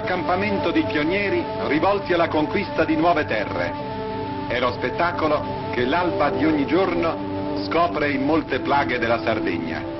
accampamento di pionieri rivolti alla conquista di nuove terre. È lo spettacolo che l'alba di ogni giorno scopre in molte plaghe della Sardegna.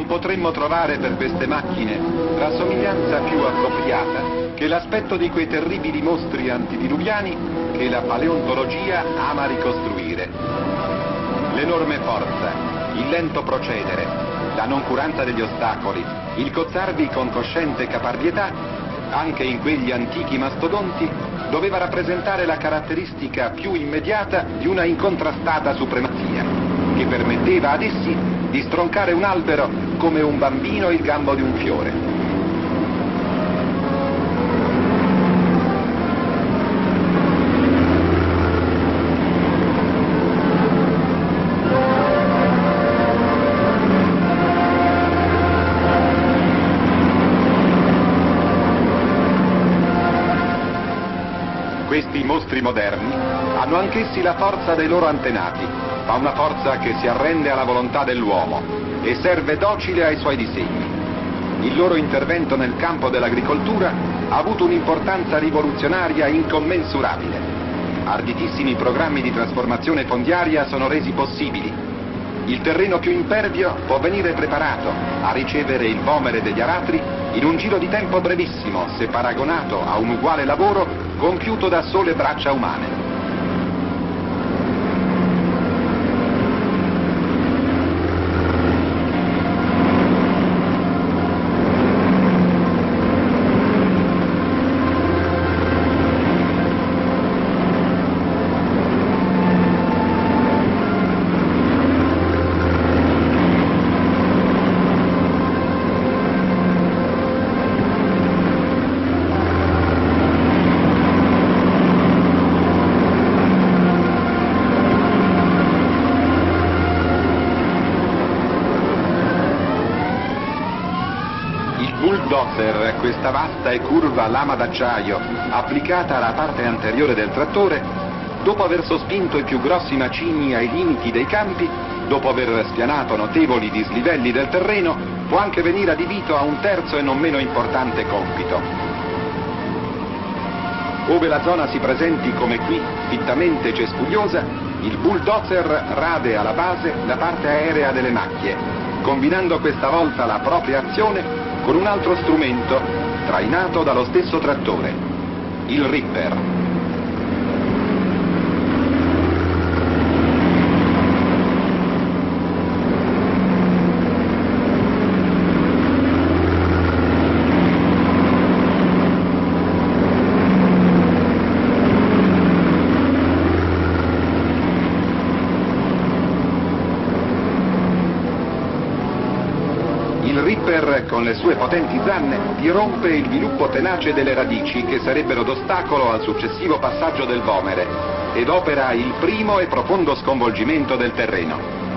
Potremmo trovare per queste macchine la somiglianza più appropriata che l'aspetto di quei terribili mostri antidiluviani che la paleontologia ama ricostruire. L'enorme forza, il lento procedere, la noncuranza degli ostacoli, il cozzarvi con cosciente caparbietà, anche in quegli antichi mastodonti, doveva rappresentare la caratteristica più immediata di una incontrastata supremazia, che permetteva ad essi di stroncare un albero come un bambino il gambo di un fiore. Questi mostri moderni hanno anch'essi la forza dei loro antenati, ma una forza che si arrende alla volontà dell'uomo e serve docile ai suoi disegni. Il loro intervento nel campo dell'agricoltura ha avuto un'importanza rivoluzionaria incommensurabile. Arditissimi programmi di trasformazione fondiaria sono resi possibili. Il terreno più impervio può venire preparato a ricevere il vomere degli aratri in un giro di tempo brevissimo, se paragonato a un uguale lavoro compiuto da sole braccia umane. Questa vasta e curva lama d'acciaio applicata alla parte anteriore del trattore, dopo aver sospinto i più grossi macigni ai limiti dei campi, dopo aver spianato notevoli dislivelli del terreno, può anche venire adibito a un terzo e non meno importante compito. Ove la zona si presenti come qui, fittamente cespugliosa, il bulldozer rade alla base la parte aerea delle macchie, combinando questa volta la propria azione con un altro strumento trainato dallo stesso trattore, il ripper. con le sue potenti zanne, dirompe il viluppo tenace delle radici che sarebbero d'ostacolo al successivo passaggio del Vomere ed opera il primo e profondo sconvolgimento del terreno.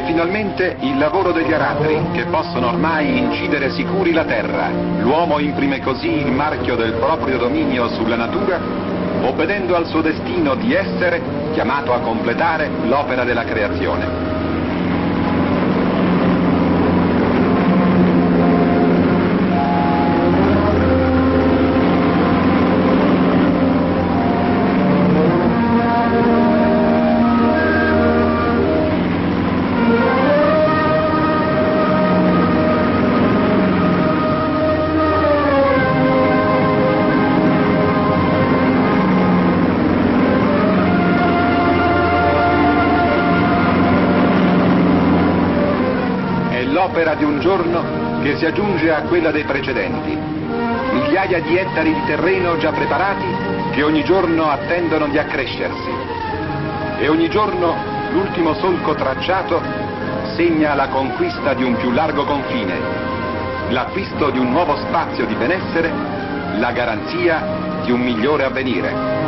Finalmente il lavoro degli aratri, che possono ormai incidere sicuri la terra. L'uomo imprime così il marchio del proprio dominio sulla natura, obbedendo al suo destino di essere chiamato a completare l'opera della creazione. L'opera di un giorno che si aggiunge a quella dei precedenti. Migliaia di ettari di terreno già preparati che ogni giorno attendono di accrescersi. E ogni giorno l'ultimo solco tracciato segna la conquista di un più largo confine, l'acquisto di un nuovo spazio di benessere, la garanzia di un migliore avvenire.